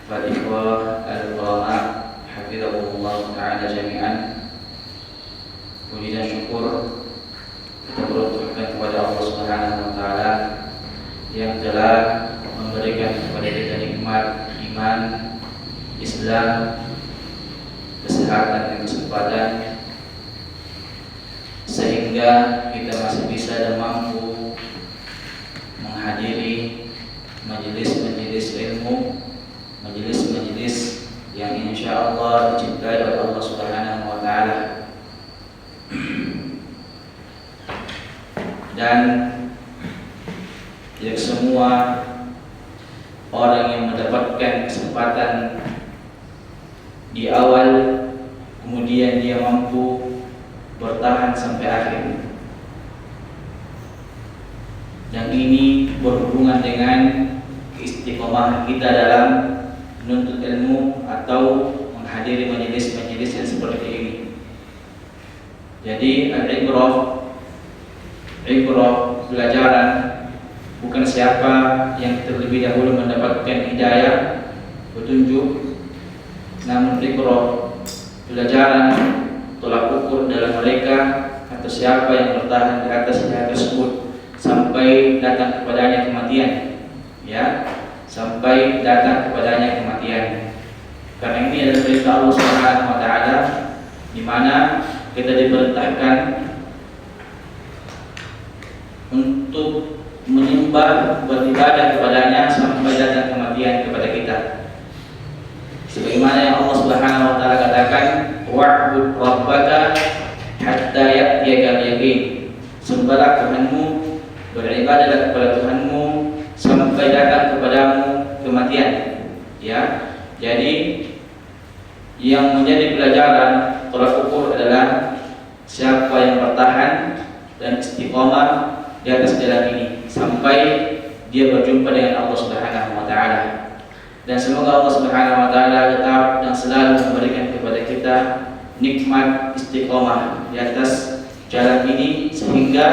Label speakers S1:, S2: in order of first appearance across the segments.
S1: Al-Ikhwah Al-Ulama Hafizahumullah Ta'ala jami'an. Puji dan syukur kita beruntukkan kepada Allah Subhanahu wa Ta'ala yang telah memberikan kepada kita nikmat iman, Islam, kesehatan dan kesempatan, sehingga kita masih bisa dan mampu menghadiri majelis-majelis ilmu, majelis-majelis yang insya Allah dicintai oleh Allah Subhanahu wa Ta'ala. Dan tidak semua orang yang mendapatkan kesempatan di awal kemudian dia mampu bertahan sampai akhir. Dan ini berhubungan dengan keistiqomahan kita dalam menuntut ilmu atau menghadiri majelis-majelis yang seperti ini. Jadi al-ibrah pelajaran bukan siapa yang terlebih dahulu mendapatkan hidayah, petunjuk, namun ibrah pelajaran tolak ukur dalam mereka atau siapa yang bertahan di atas hal tersebut sampai datang kepadanya kematian, ya, sampai datang kepadanya kematian. Karena ini adalah perintah Allah Subhanahu wa Ta'ala, di mana kita diperintahkan untuk menyembah, beribadah kepadanya sampai datang kematian kepada kita. Sebagaimana yang Allah Subhanahu wa Ta'ala katakan, wa'bud rabbaka hatta ya'tiyakal yaqin. Sembahlah Tuhanmu, beribadahlah kepada Tuhanmu sampai datang kepadamu kematian. Ya, jadi yang menjadi pelajaran tolak ukur adalah siapa yang bertahan dan istiqomah di atas jalan ini sampai dia berjumpa dengan Allah Subhanahu wa Ta'ala. Dan semoga Allah Subhanahu wa Ta'ala tetap dan selalu memberikan kepada kita nikmat istiqomah di atas jalan ini, sehingga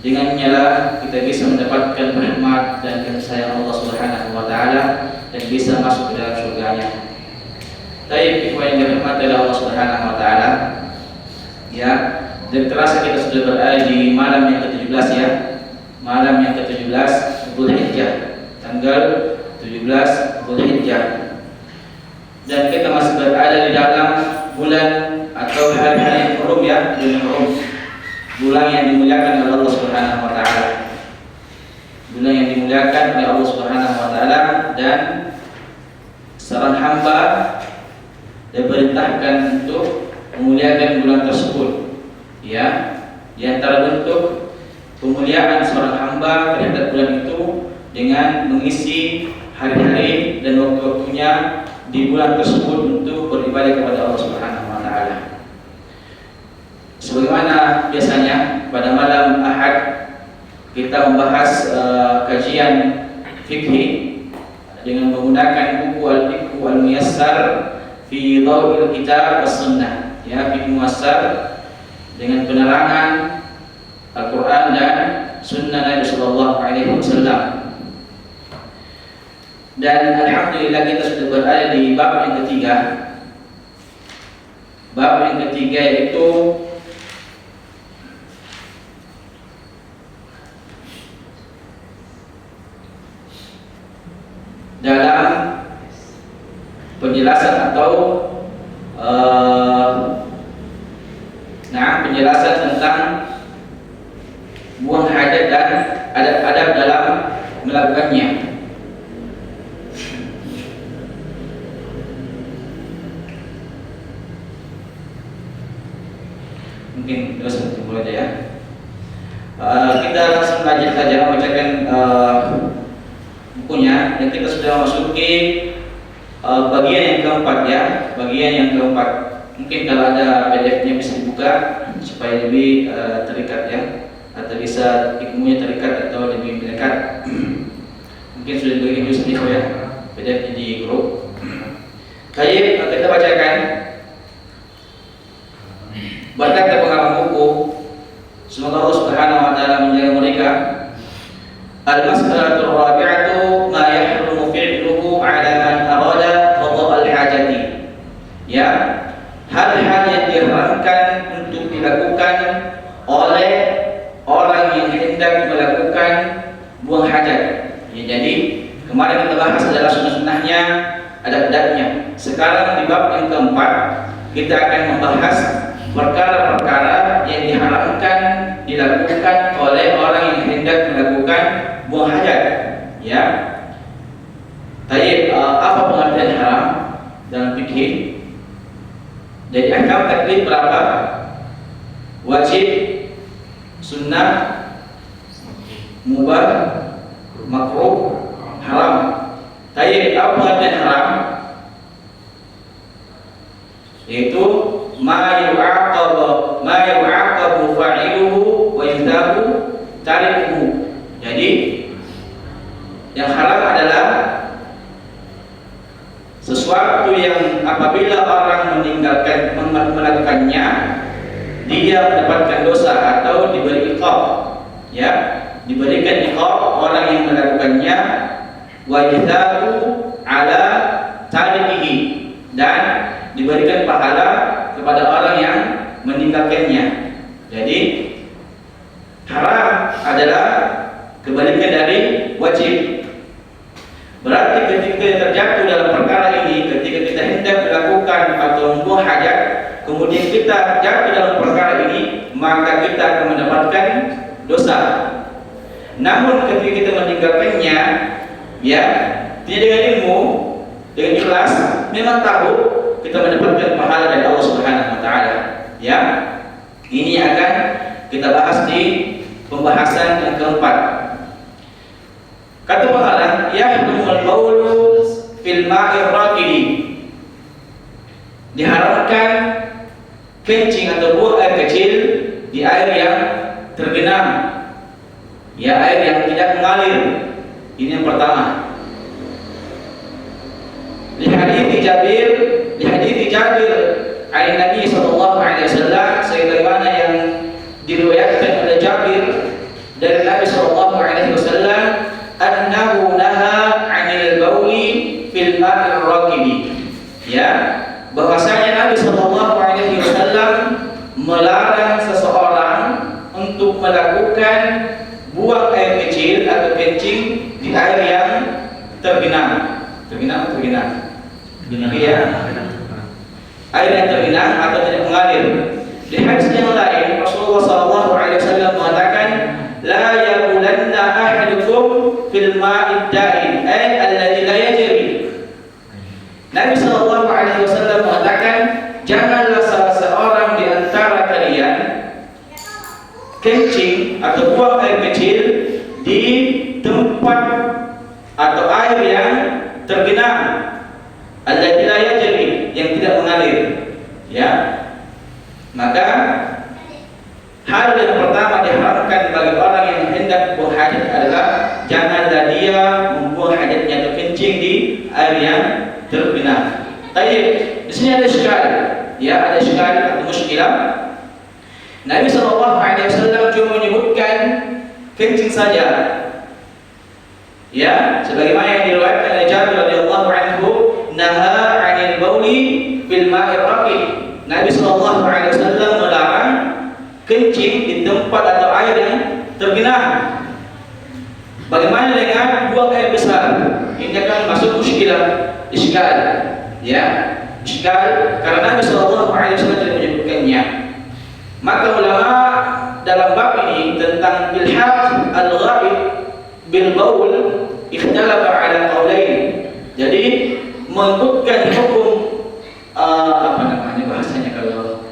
S1: dengannya lah kita bisa mendapatkan rahmat dan kasih sayang Allah Subhanahu wa Ta'ala dan bisa masuk ke dalam surganya. Baik, ikhwan yang dirahmati oleh Allah Subhanahu wa Ta'ala, ya, dan terasa kita sudah berada di malam yang ke-17, ya. Malam yang ke-17 Dzulhijjah, tanggal 17 Dzulhijjah. Dan kita masih berada di dalam bulan atau hari-hari yang hurum, ya, bulan hurum. Bulan yang dimuliakan oleh Allah Subhanahu wa Ta'ala. Bulan yang dimuliakan oleh Allah Subhanahu wa Ta'ala, dan seorang hamba diperintahkan untuk memuliakan bulan tersebut. Ya, di antara bentuk pemuliaan seorang hamba terhadap bulan itu dengan mengisi hari-hari dan waktu-waktunya di bulan tersebut untuk beribadah kepada Allah Subhanahu wa Ta'ala. Sebagaimana biasanya pada malam Ahad kita membahas kajian fikih dengan menggunakan buku Al-Fiqh Al-Muyassar fi Dhawil Kitab was-Sunnah, ya, fikih muyassar dengan penerangan Al-Quran dan Sunnah Nabi Sallallahu Alaihi Wasallam. Dan alhamdulillah kita sudah berada di bab yang ketiga. Bab yang ketiga yaitu dalam penjelasan atau penjelasan tentang buang hajat dan adab-adab dalam melakukannya. Mungkin terus mulai aja, ya. Kita langsung belajar saja, membacakan bukunya, dan kita sudah memasuki bagian yang keempat, ya, bagian yang keempat. Mungkin kalau ada PDF-nya bisa dibuka supaya lebih terikat, ya, atau bisa ilmunya terikat atau lebih mendekat. Mungkin sudah dibagi dulu, ya, PDF-nya di grup. Baik, kita bacakan. Berkata pengarang buku, semoga Allah Subhanahu wa Ta'ala menjaga mereka. Al-mas'alatul rabi'atu ma yahrumu fi'luhu 'ala man arada buang hajat. Ya, jadi kemarin kita bahas adalah sunnah-sunnahnya, adab-adabnya. Sekarang di bab yang keempat kita akan membahas perkara-perkara yang diharamkan dilakukan oleh orang yang hendak melakukan buang hajat. Ya. Tayyib, apa pengertian haram dalam fikih? Jadi ahkam taklif berapa? Wajib, sunnah, mubah, makruh, haram. Tayyib, apa pengertian haram? Yaitu ma yu'aqabu fa'iluhu wa yuthabu tarikuhu. Jadi yang haram adalah sesuatu yang apabila orang melakukannya dia mendapatkan dosa atau diberi iqab, ya, diberikan iqab orang yang melakukannya, wa yuthabu ala tarikihi, dan diberikan pahala kepada orang yang meninggalkannya. Jadi haram adalah kebalikan dari wajib. Berarti ketika terjatuh dalam perkara ini, ketika kita hendak melakukan atau membuang hajat, kemudian kita jatuh dalam perkara ini, maka kita akan mendapatkan dosa. Namun ketika kita meninggalkannya, ya, tidak dengan ilmu, dengan ikhlas, memang tahu, kita mendapatkan pahala dari Allah Subhanahu wa taala. Ya. Ini akan kita bahas di pembahasan yang keempat. Kata pengarang, yahdumul baulu fil ma'ir raqidi. Diharamkan kencing atau buang air kecil di air yang tergenang. Ya, air yang tidak mengalir. Ini yang pertama. Di hadits Jabir dari Nabi sallallahu alaihi wasallam, sebagaimana yang diriwayatkan oleh Jabir dari Nabi sallallahu alaihi wasallam, annahu naha 'anil bauli fil ma'ir raqidi. Ya, bahwasanya Nabi sallallahu alaihi wasallam melarang seseorang untuk melakukan buang air kecil atau kencing di air yang tergenang. Tergenang. Ya. Air yang tergenang atau tidak mengalir. Di hadis yang lain Rasulullah sallallahu alaihi wasallam mengatakan, la yabulanna ahadukum fil ma'id da'in, ay alladhi la yajri. Nabi sallallahu alaihi wasallam mengatakan, janganlah salah seorang di antara kalian kencing atau buang air kecil di tempat atau air yang tergenang, alladzi la yajri, yang tidak mengalir. Ya. Maka hal yang pertama diharamkan bagi orang yang hendak buang hajat adalah janganlah dia membuang hajatnya atau kencing di air yang tergenang. Tayyib, di sini ada syikal. Ya, ada syikal atau muskilah. Nabi sallallahu alaihi wasallam cuma menyebutkan kencing saja. Ya, sebagaimana yang diriwayatkan oleh Jabir radhiyallahu anhu, naha 'anil bauli fil ma'ir raqid. Nabi sallallahu alaihi wasallam melarang kencing di tempat atau air yang tergenang. Bagaimana dengan buang air besar? Ini akan masuk muskilah, iskal. Ya, iskal karena Nabi sallallahu alaihi wasallam tidak menyebutkannya. Maka ulama dalam bab ini tentang ilhaq al-ghaib bil baul ikhtalafa ala qaulain. Jadi mengikutkan hukum apa namanya bahasanya kalau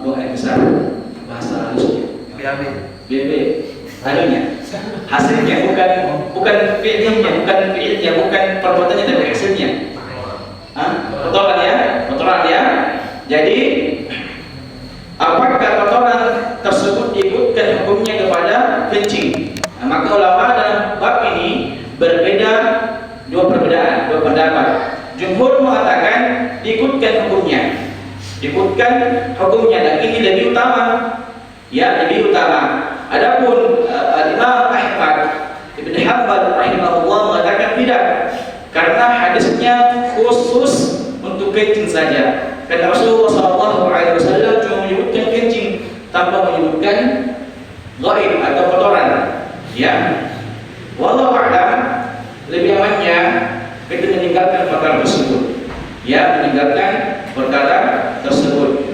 S1: buang air besar, bahasa halusnya BB halunya, hasilnya bukan fiilnya, bukan perbuatannya, tapi hasilnya. Kotoran ya. Jadi apakah kotoran tersebut diikutkan hukumnya kepada kencing? Maka ulama dalam bab ini dua pendapat. Jumhur mengatakan diikutkan hukumnya, dan ini lebih utama. Ya, lebih utama. Adapun Imam Ahmad Ibn Hanbal rahimahullah mengatakan tidak, karena hadisnya khusus untuk kencing saja. Karena Rasulullah SAW cuma menyebutkan kencing tanpa menyebutkan ghaib atau kotoran. Ya, wallahu a'lam, lebih amannya kita meninggalkan perkara tersebut. Ya, meninggalkan perkara tersebut.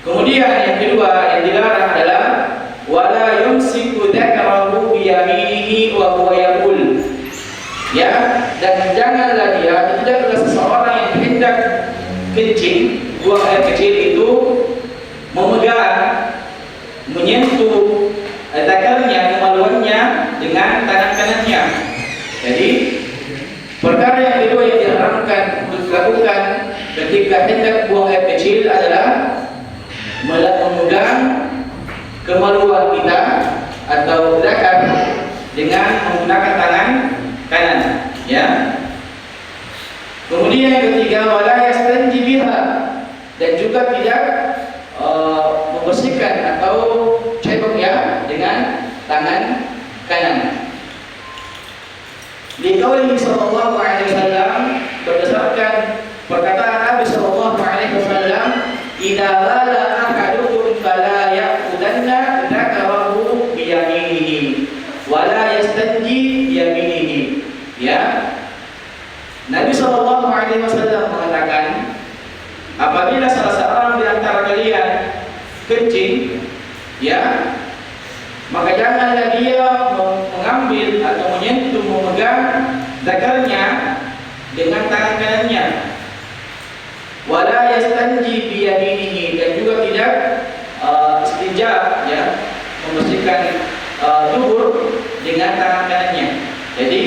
S1: Kemudian yang kedua yang dilarang adalah wala yumsiku dzakarahu bi yaminihi wa huwa yaqul. Ya, dan janganlah dia, tidaklah seseorang yang hendak kencing, buang air kecil itu memegang, menyentuh zakarnya, kemaluannya dengan tangan kanannya. Jadi perkara yang kedua yang diharamkan untuk dilakukan ketika hendak buang air kecil adalah memegang kemaluan kita atau zakar dengan menggunakan tangan kanan. Ya. Kemudian yang ketiga wala yastanji biha, dan juga tidak membersihkan atau cebok ya dengan tangan kanan. Liqaulihi sallallahu alaihi wasallam, berdasarkan perkataan Nabi sallallahu alaihi wasallam, idza bala ahadukum fala ya'khudanna dzakarahu bi yaminihi wala yastanji bi yaminihi. Ya. Nabi sallallahu alaihi wasallam mengatakan, apabila salah seorang di antara kalian kencing, ya, maka janganlah dia mengambil atau menyentuh, memegang zakarnya dengan tangan kanannya. Wala yastanji bi yaminihi, dan juga tidak istinja, ya, membersihkan dubur dengan tangan kanannya. Jadi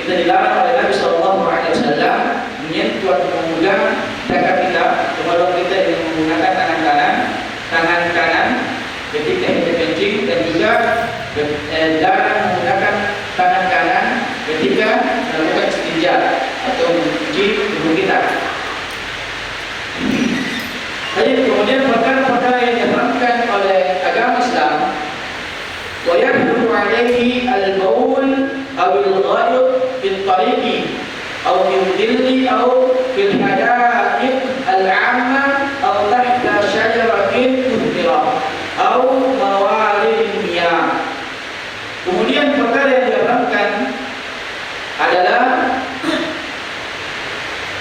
S1: kita dilarang oleh Nabi sallallahu alaihi wasallam menyentuh atau memegang zakar kita, kemaluan kita dengan menggunakan tangan kanan ketika kita kencing, dan juga dilarang menggunakan tangan kanan ketika melakukan istinja atau mencuci tubuh kita. Jadi kemudian perkara-perkara yang diharamkan oleh agama Islam, wa yahdudu alaihi al-baul aw al-ghaib fil tariqi aw fil dhilli aw fil hadaiq al-'amma aw tahta syajaratin muthmira aw mawarid miyah. Kemudian perkara yang diharamkan adalah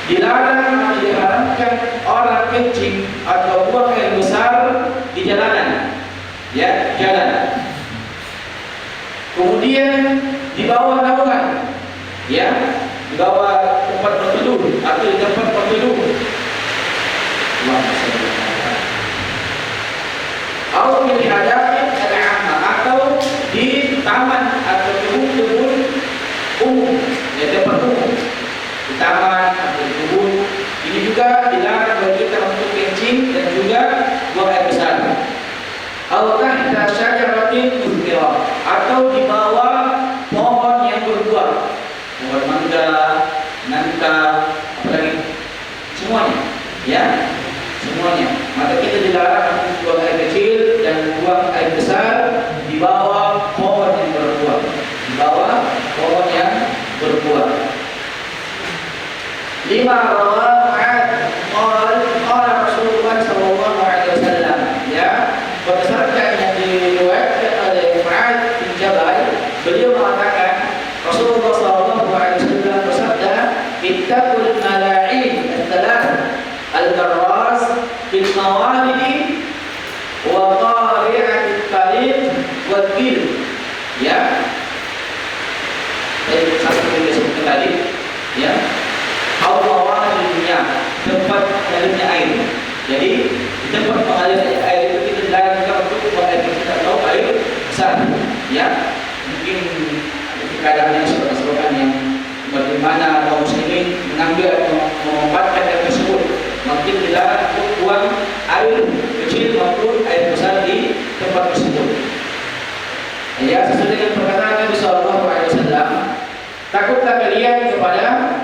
S1: dilarang atau diharamkan orang kencing atau buang air besar di jalanan, ya, jalan. Kemudian di bawah naungan, ya, di bawah tempat berteduh atau di tempat berteduh. Atau di hadapan al-'amma, atau di taman atau kebun-kebun umum, ya, tempat umum, di taman atau di kebun. Ini juga dilarang bagi kita untuk kencing dan juga buang air besar. Atau tahta syajaratin muthmira, atau di bawah pohon yang berbuah, pohon mangga, nangka, apalagi, semuanya, ya, semuanya. Maka kita dilarang untuk buang air kecil dan buang air besar di bawah pohon yang berbuah, di bawah pohon yang berbuah. 5 rawah qala Rasulullah sallallahu alaihi wasallam, ya, berdasarkan yang diriwayatkan oleh Mu'adz bin Jabal, beliau mengatakan Rasulullah sallallahu alaihi wasallam bersabda, ittaqul mala'in ats-tsalath al-garras fil mawalidi wa qari'atit tariq wad-dil. Ya, jadi satu yang disebutkan tadi, ya, Allah dunia, tempat mengalirnya air. Jadi di tempat mengalirnya air itu kita dilarang juga untuk buang air kecil atau air besar. Ya, mungkin keadaan yang sebab-sebabkan yang bagaimana kaum muslimin mengambil atau memanfaatkan air tersebut, mungkin dilarang untuk buang air kecil maupun air besar di tempat tersebut. Ya, sesuai dengan perkataan Nabi sallallahu alaihi wasallam, takutlah kalian kepada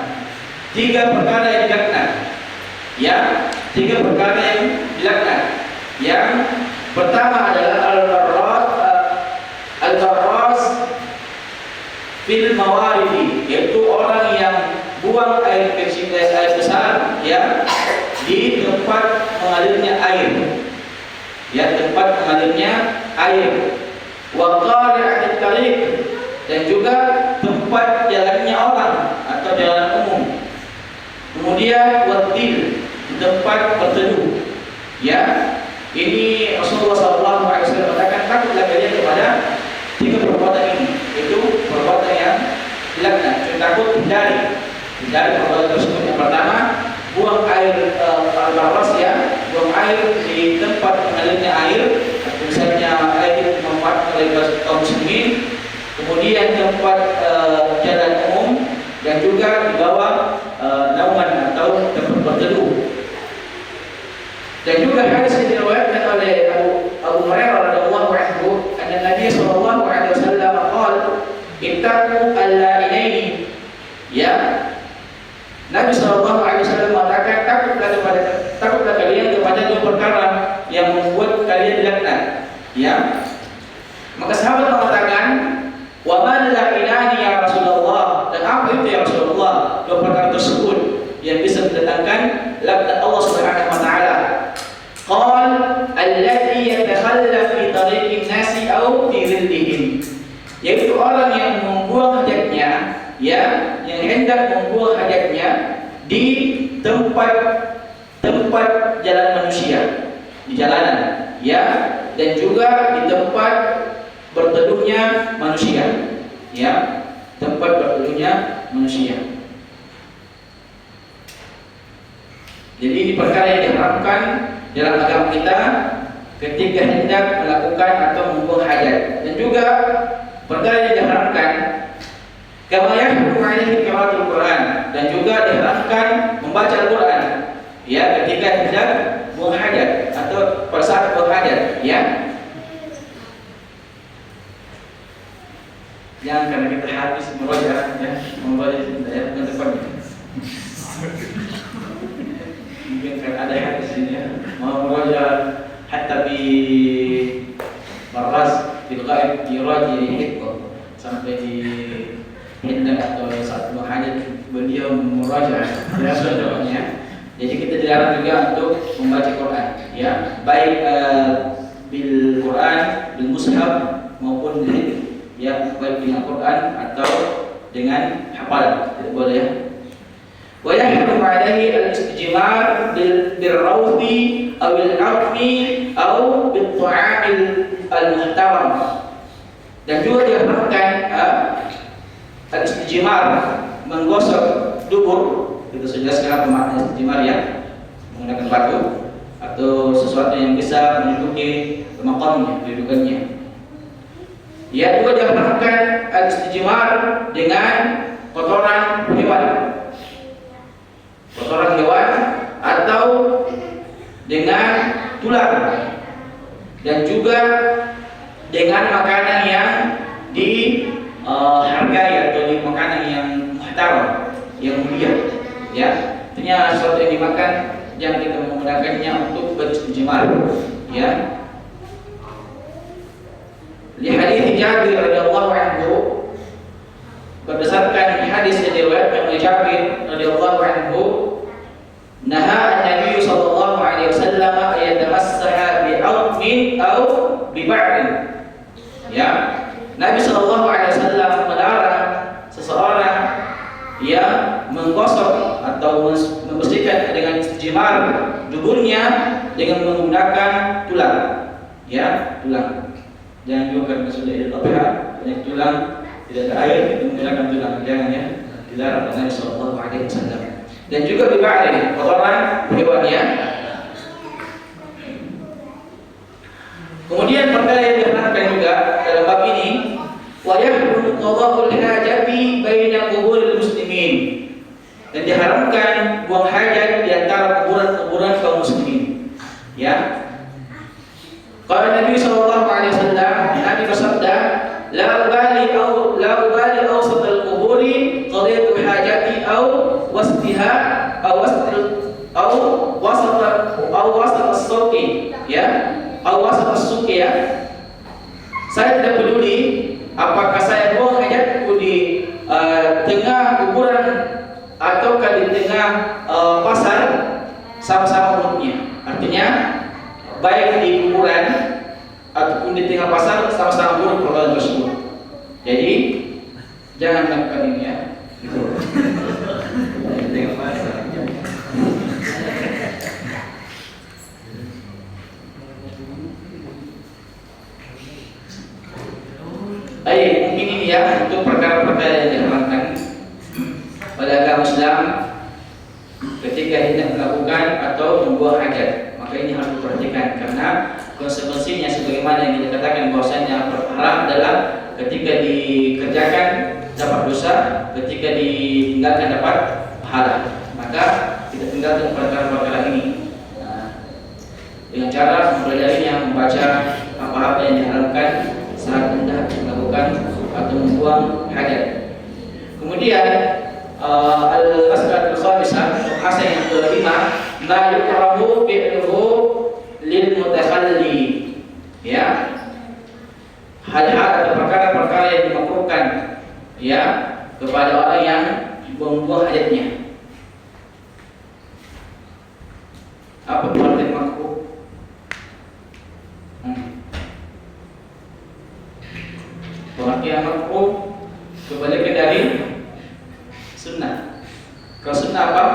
S1: 3 perkara yang dilaknat. Ya, 3 perkara yang dilaknat. Yang pertama adalah al-garras fil mawaridi, yaitu orang yang buang air kecil, air besar, ya, di tempat mengalirnya air. Ya, tempat mengalirnya air. wa qari'atit tariq, dan juga tempat jalannya orang atau jalan umum. Kemudian wadil, tempat berteduh. Ya, ini Rasulullah SAW katakan takutlah kalian kepada 3 perbuatan ini, yaitu perbuatan yang dilaknat. Takut hindari perbuatan tersebut. Yang pertama, buang air al-baras, ya, buang air di tempat mengalirnya air, misalnya air dimanfaatkan oleh kaum muslimin. Kemudian tempat jalan umum, dan juga di bawah naungan atau tempat berteduh. Dan juga hadis yang diriwayatkan oleh Abu Hurairah radhiyallahu anhu, anna Nabi sallallahu alaihi wasallam qala ittaqu al-la'inaini. Ya, Nabi sallallahu alaihi wasallam mengatakan takutlah kalian kepada 2 perkara yang membuat kalian dilaknat. Ya. Maka sahabat mengatakan, wa man la'inani ya Rasulullah, dan apa itu ya Rasulullah 2 perkara tersebut yang bisa mendatangkan laknat Allah Subhanahu wa taala? Qal alladhi yatakhalla fi tariqin nasi aw fi dhillihim, yaitu orang yang membuang hajatnya, ya, yang hendak membuang hajatnya di tempat jalan manusia, di jalanan, ya, dan juga di tempat berteduhnya manusia, ya, tempat berteduhnya manusia. Jadi ini perkara yang diharamkan dalam agama kita ketika hendak melakukan atau membuang hajat, dan juga perkara yang diharamkan kama yahrumu alaihi qiraatul Quran, dan juga diharamkan membaca Al-Quran, ya, ketika hendak buang hajat atau pada saat buang hajat, ya. Jangan karena kita habis merojah, ya, membaca ya, ke depannya. Mungkin kan ada hadis ini, ya, mau merojah hatta bi maras fil ghaib yuraji, sampai di hendak atau saat buang hajat beliau merojah, ya, contohnya. Jadi kita dilarang juga untuk membaca Quran, ya, baik bil Quran, bil mushaf maupun ya, baik dengan Quran atau dengan hafalan, tidak boleh, ya. Wa yahrumu alaihi al-istijmar bil rawthi aw al-'afmi aw bil ta'amil al-muhtaram, dan juga diharamkan al-istijmar, menggosok dubur. Kita sudah sekarang pemaknaan istijmar, ya, menggunakan batu atau sesuatu yang bisa menduduki makamnya, kedudukannya. Ya, juga diharamkan al-istijmar dengan kotoran hewan atau dengan tulang, dan juga dengan makanan yang dihargai atau di makanan yang muhtaram, yang mulia, ya. Artinya sesuatu yang dimakan jangan kita menggunakannya untuk beristijmar, ya. Li hadits Jabir radhiyallahu anhu, berdasarkan hadis yang diriwayatkan oleh Jabir radhiyallahu anhu, naha an-nabiy sallallahu alaihi wasallam ayatamassaha bi'awmin aw biba'rin. Ya, Nabi sallallahu alaihi wasallam melarang seseorang yang menggosok atau membersihkan dengan istijmar duburnya dengan menggunakan tulang, ya, tulang. Jangan juga karena sudah Idul Adha banyak tulang, tidak ada air, kita menggunakan tulang, jangan, ya, dilarang oleh Nabi sallallahu alaihi wasallam. Dan juga biba'rin, kotoran hewan, ya. Kemudian perkara yang diharamkan juga dalam bab ini, wa yahrumu qada'ul hajati baina quburil muslimin, dan diharamkan buang hajat di antara kuburan kaum muslimin, ya. Qala Nabi sallallahu alaihi wasallam, Nabi bersabda, la ubali awsat al-quburi qadaitu hajati aw wasfiha aw wasat as-suqi, ya, aw wasat as-suqi, ya. Saya tidak peduli apakah saya buang hajatku di tengah kuburan atau di tengah pasar, sama-sama hukumnya. Artinya baik di kuburan atau di tengah pasar sama-sama buruk perbuatan tersebut. Jadi jangan melakukan ini ya. Gitu. Di tengah pasar. Baik, mungkin ini ya untuk perkara-perkara yang diharamkan pada agama Islam ketika hendak melakukan atau membuang hajat. Maka ini harus diperhatikan karena konsekuensinya sebagaimana yang kita katakan bahwasanya haram adalah ketika dikerjakan dapat dosa, ketika ditinggalkan dapat pahala. Maka kita tinggalkan perkara-perkara ini dengan cara mempelajarinya, membaca apa-apa yang diharamkan saat hendak melakukan atau membuang hajat. Kemudian al-mas'alatul khamisah, hasan yang kelima, la yukrahu fi'luhu lil mutakhalli. Ya. Hal-hal atau perkara-perkara yang dimakruhkan ya kepada orang yang membuang hajatnya. Apa pengertian makruh? Pengertian makruh kebalikan dari sunnah. Kalau sunnah apa?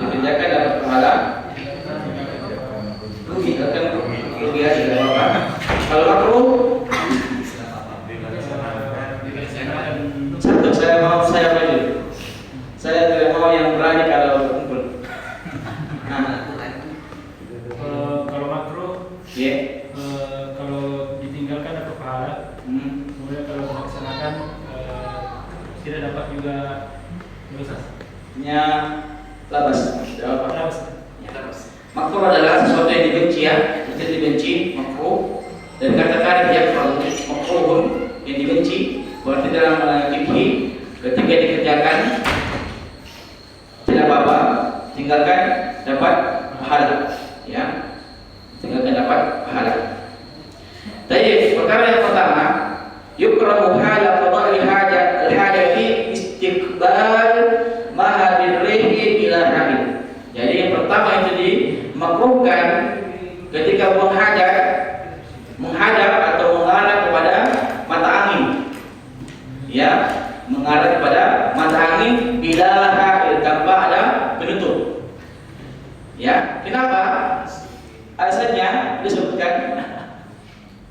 S1: Dikerjakan dapat pahala. Rugi, akan rugi aja tidak apa-apa. Kalau makruh, satu saya maju. Saya tidak mau yang berani kalau berkumpul.
S2: Kalau makruh,
S1: yeah.
S2: Kalau ditinggalkan dapat pahala. Kemudian kalau dilaksanakan tidak dapat juga dosa.
S1: Nya labas. Jawab apa?
S2: Labas.
S1: Ya, labas. Makruh adalah sesuatu yang dibenci ya, itu dibenci, makruh. Dan kata-kata yang makruhun yang dibenci, berarti dalam fikih ketika dikerjakan tidak apa-apa, tinggalkan dapat pahala, ya, tinggalkan dapat pahala. Jadi perkara yang pertama, yukrahu hala qada'i al-hajati istiqbal mahabirrihi ila hamid. Jadi yang pertama itu dimakruhkan ketika buang hajat menghadap atau mengarah kepada mata angin. Ya, mengarah kepada mata angin bila hail tanpa ada penutup. Ya, kenapa? Alasannya disebutkan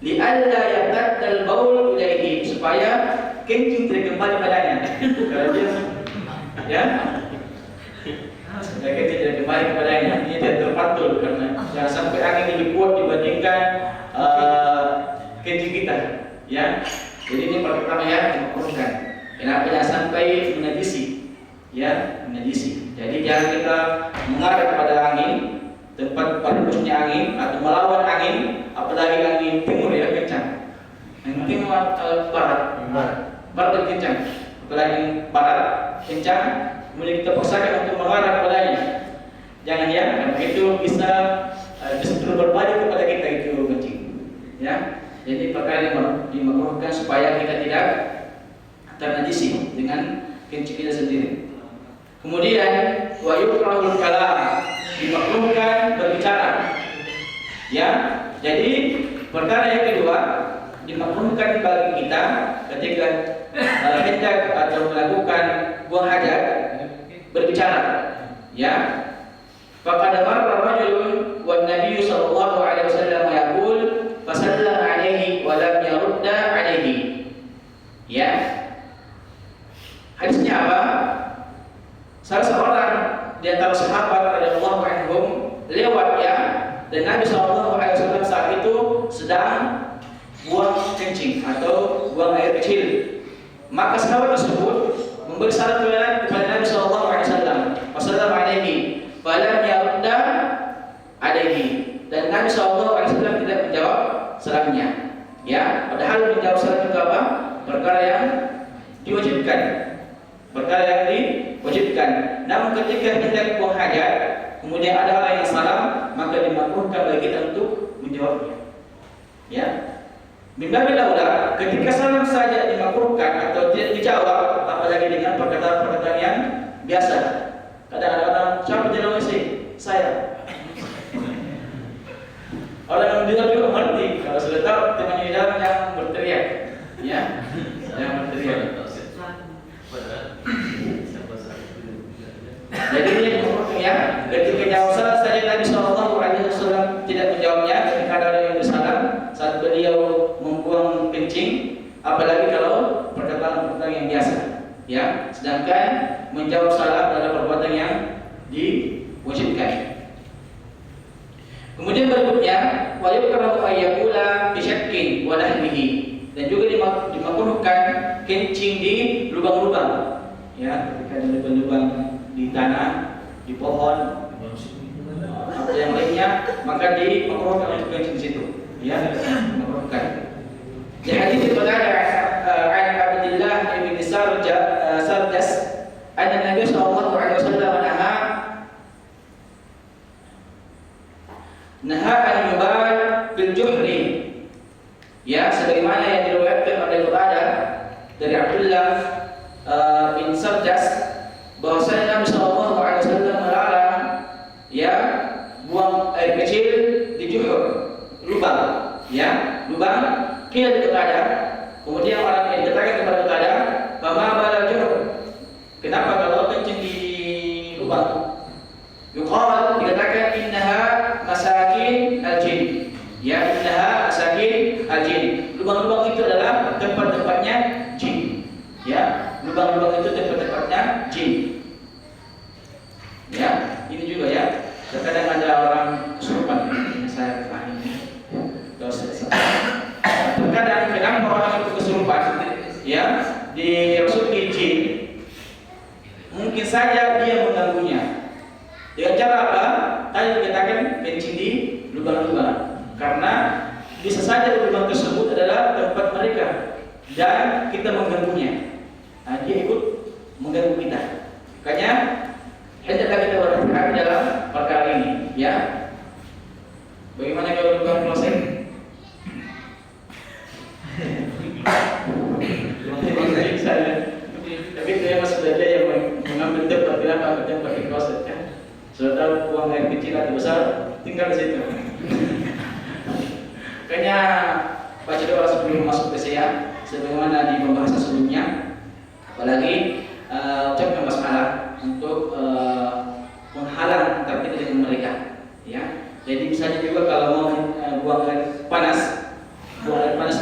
S1: li'alla yaqtadal baul ilaihi, supaya kencing tidak kembali padanya. Kalau dia ya supaya kencing tidak kembali kepadanya, ini tidak terpatul karena jangan sampai angin lebih kuat dibandingkan kencing kita. Ya, jadi ini pertama ya dimakruhkan. Kenapa jangan sampai menajisi? Ya, menajisi. Jadi jangan kita mengarah kepada angin, tempat berhembusnya angin atau melawan angin, apalagi angin timur ya kencang. Angin timur barat dan kencang. Apalagi barat kencang, kemudian kita paksakan untuk mengarah kepadanya. Jangan ya, karena itu bisa justru berbalik kepada kita itu kencing. Ya, jadi perkara yang dimakruhkan supaya kita tidak ternajisi dengan kencing kita sendiri. Kemudian wa yukrahul kalam, dimakruhkan berbicara. Ya, jadi perkara yang kedua dimakruhkan bagi kita ketika hendak atau melakukan buang hajat berbicara. Ya, faqad marra rajulun wan nabiy sallallahu alaihi wasallam yaqul fasallama alaihi wa lam yarudda alaihi. Ya, hadisnya apa? Salah seorang di antara sahabat radhiyallahu anhum lewat ya, dan Nabi SAW saat itu sedang buang kencing atau buang air kecil. Maka sahabat tersebut memberi salam kepada Nabi SAW, wasallam alaihi, falam yarudda alaihi, dan Nabi SAW tidak menjawab salamnya. Ya, padahal menjawab salam itu apa? Perkara yang diwajibkan. Perkara yang diwajibkan. Namun ketika hendak buang hajat, kemudian ada orang yang salam, maka dimakruhkan bagi kita untuk menjawabnya. Ya, bimbang aula ketika salam saja dimakruhkan atau tidak dijawab, apalagi dengan perkataan-perkataan yang biasa. Kadang-kadang siapa jalan WC? Saya. sedangkan menjawab salam adalah perbuatan yang diwajibkan. Kemudian berikutnya, wa yukrahu ayyakula bisyakkin wa nahwihi, dan juga dimakruhkan kencing di lubang-lubang, ya, ketika ada lubang-lubang di tanah, di pohon, atau yang lainnya, maka dimakruhkan untuk kencing di situ, ya, dimakruhkan. Di hadits berada an Abdullah bin Sarjas, anna Nabi sallallahu alaihi wasallam naha an-yubal bil juhri, ya, sebagaimana yang diriwayatkan oleh Qatadah dari Abdullah bin Sarjas bahwasanya Nabi sallallahu alaihi wasallam melarang, ya, buang air kecil di juhur, lubang, ya, lubang. Kira di Qatadah, kemudian orang yang dikatakan kepada Qatadah, "Fama balal juhur?" Kenapa kalau kencing di lubang? Yuqal, dikatakan innaha masakin al-jin. Ya, innaha masakin al-jin. Lubang-lubang itu adalah tempat-tempatnya jin. Ya, lubang-lubang itu tempat-tempatnya jin. Ya, ini juga ya. Terkadang ada orang kesurupan. Ini saya pahami. Terkadang kenapa orang itu kesurupan? Ya, dirasuki jin. Mungkin saja dia mengganggunya. Dengan cara apa? Tadi dikatakan kencing di lubang-lubang, karena bisa saja lubang tersebut adalah tempat mereka dan kita mengganggunya. Nah, dia ikut mengganggu kita. Makanya hendaklah kita berhati-hati dalam perkara ini, ya. Bagaimana kalau lubang kloset? Tapi saya masih ada yang mengambil tempat, kenapa ambil tempat di kloset, ya? Sudah tahu buang air kecil atau besar, tinggal di situ. Makanya baca doa sebelum masuk WC-nya, sebagaimana di pembahasan sebelumnya. Apalagi ucapkan basmalah untuk menghalang antara kita dengan mereka, ya. Jadi misalnya juga kalau mau buang air panas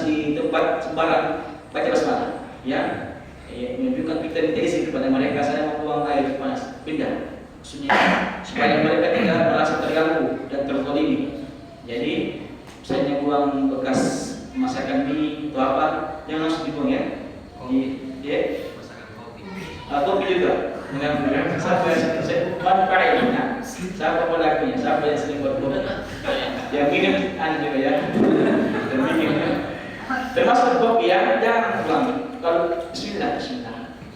S1: di tempat sembarang, baca basmalah, ya. Menunjukkan kita intensi kepada mereka, saya mau buang air panas, pindah. Maksudnya supaya mereka tidak merasa terganggu dan terzalimi. Jadi misalnya buang bekas masakan mie atau apa, jangan langsung dibuang, ya. Masakan kopi juga. Dengan siapa yang pakai ini? Siapa pelakunya? Siapa yang sering berbuat? Yang minum juga, ya. Dan minum, ya. Termasuk kopi, ya, jangan buang. Kalau Bismillah.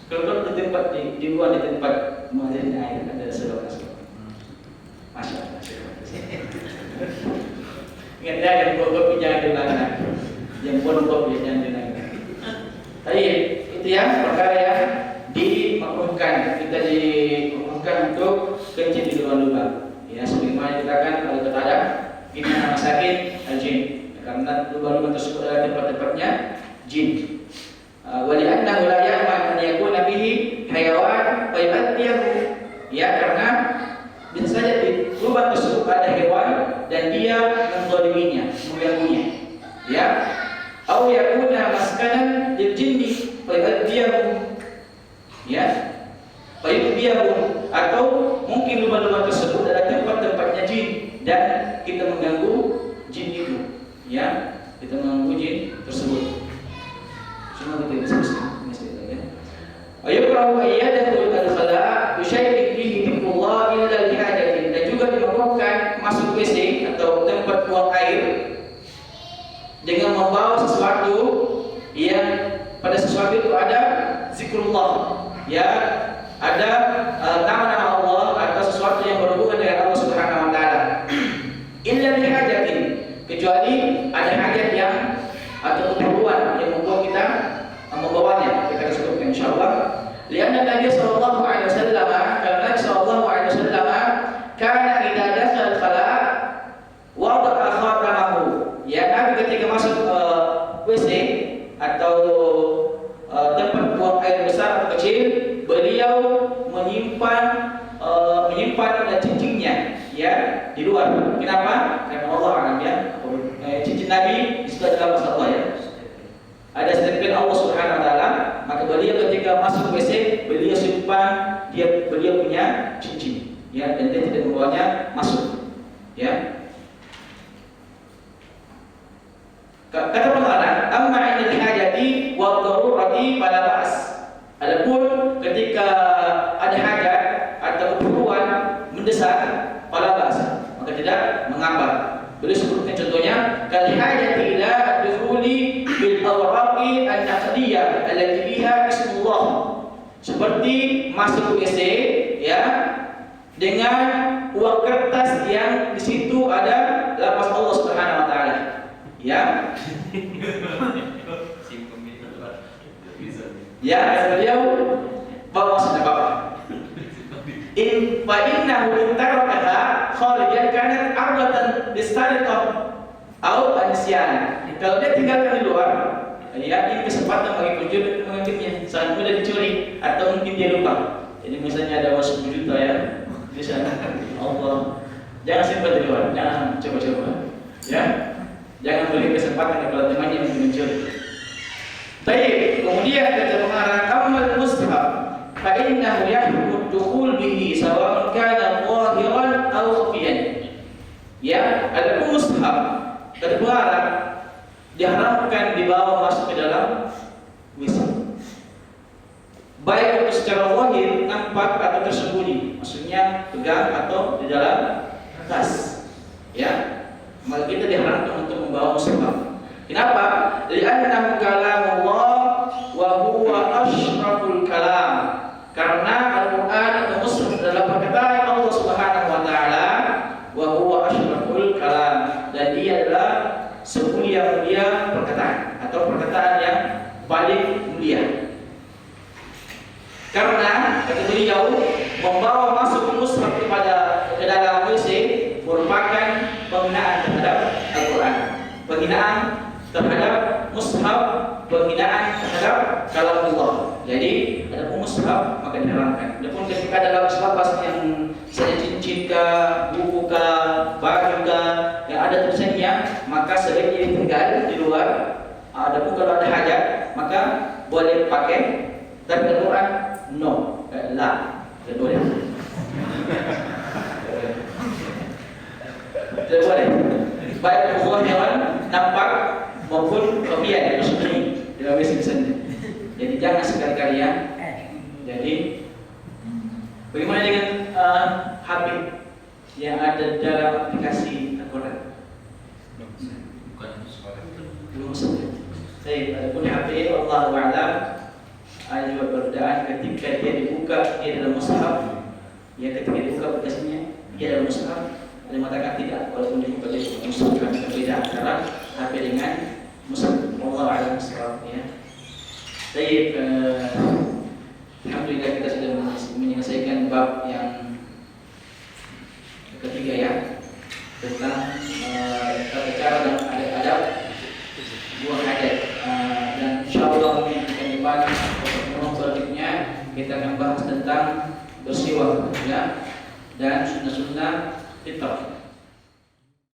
S1: Kalau di tempat dibuang di tempat mengalir air ada sebab. Masya Allah. Ingat ya, yang buat kopi jangan dilanggar, yang buat kopi jangan dilanggar. Tadi itu ya perkara yang dimakruhkan, kita dimakruhkan untuk kencing di lubang-lubang. Ya, sebagaimana dikatakan oleh Qatadah, ini nama sakit al-jin, karena lubang-lubang tersebut adalah tempat-tempatnya jin. Wali'annahu la ya'man an yakuna bihi hayawan wa yu'addiyahu, ya, karena bisa saja di lubang tersebut ada hewan dan dia menzaliminya, mengganggunya, ya. Aw yakuna maskanan lil jinni fa yu'addiyahu, ya, fa yu'addiyahu, atau mungkin lubang-lubang tersebut adalah tempat-tempatnya jin dan kita mengganggu jin itu, ya, kita mengganggu jin tersebut. Cuma kita bisa ya. Ayukrahu ayyadahu al-khala' bi syai'in fihi dhikrullah illa li hajatin, dan juga dimakruhkan masuk WC atau tempat buang air dengan membawa sesuatu yang pada sesuatu itu ada zikrullah, ya, ada nama-nama Allah atau sesuatu yang berhubungan dengan Allah Subhanahu wa taala. Illa li hajatin, kecuali ada hajat yang atau keperluan yang membuat kita membawanya, kita sebutkan insyaallah. Lianna Nabi sallallahu alaihi wasallam, karena Nabi sallallahu alaihi wasallam kana idza dakhala al-khala' wada'a khatamahu, ya, Nabi ketika masuk WC atau tempat buang air besar atau kecil, beliau menyimpan cincinnya, ya, di luar. Kenapa? Karena Allah alam, ya. Cincin Nabi itu adalah masalah, ya. Ada stempel Allah Subhanahu wa taala, maka beliau ketika ketika masuk WC beliau simpan beliau punya cincin, ya, dan dia tidak membawanya masuk, ya. Kata pengarang, amma inal hajati wa darurati fala ba's. Adapun ketika ada hajat atau keperluan mendesak, fala ba's, maka tidak mengapa. Beliau sebutkan contohnya, kal hajati ila ad-dukhuli bil awraqi an-naqdiyah allati biha ismullah. Seperti masuk WC, ya, dengan uang kertas yang di situ ada lafaz Allah Subhanahu wa taala. Ya. Ya, kata beliau, bawa sudah bawa. In fa innahu intarakaha kharijan kanat ardatan bistaritah atau ansian. Kalau dia tinggalkan di luar, ya, ini kesempatan bagi pencuri untuk mengambilnya. Sangat mudah dicuri atau mungkin dia lupa. Jadi misalnya ada uang 10 juta, ya, di sana. Allah, jangan simpan di luar, jangan coba-coba, ya. Jangan beri kesempatan kepada temannya untuk mencuri. Baik, kemudian kata pengarang, amal mushaf fa innahu yahrumu ad-dukhul bihi sawa'un kana zahiran aw khafiyan. Ya, adapun mushaf kata pengarang diharamkan dibawa masuk ke dalam WC. Baik itu secara zahir, nampak atau tersembunyi, maksudnya pegang atau di dalam tas, ya. Maka kita diharamkan untuk membawa mushaf. Kenapa? Li'annahu kalamullah wa huwa asyraful kalam. Karena Al-Qur'an atau mushaf adalah perkataan Allah Subhanahu wa taala, wa huwa asyraful kalam, dan dia adalah semulia-mulia perkataan atau perkataan yang paling mulia. Karena kata beliau, membawa masuk mushaf ke dalam WC merupakan penghinaan terhadap Al-Quran, penghinaan terhadap mushaf, penghinaan terhadap kalam Allah. Jadi ada mushaf maka diharamkan. Adapun ketika ada lapas yang saya cincin ke buku ke baju ke yang ada tulisannya, maka sebaiknya ditinggal di luar. Adapun kalau ada hajat maka boleh pakai. Tapi Al-Quran no, la, tidak boleh. Tidak boleh. Baik zahiran nampak maupun khafiyan tersembunyi dalam WC sendiri. Jadi jangan sekali-kali, ya. Jadi bagaimana dengan HP yang ada dalam aplikasi Al-Quran? Belum sampai. Saya adapun HP Allah a'lam, ada juga perbedaan ketika dia dibuka dia dalam mushaf, ya, ketika dibuka aplikasinya dia dalam mushaf. Ada yang mengatakan tidak, walaupun dibuka dia mushaf juga berbeda antara HP dengan mushaf. Allah a'lam bissawab, ya. Baik, alhamdulillah kita sudah menyelesaikan bab yang ketiga, ya, tentang tata cara dan adab buang hajat. Dan insyaallah minggu depan pertemuan selanjutnya kita akan bahas tentang bersiwak, ya, dan sunnah-sunnah fitrah.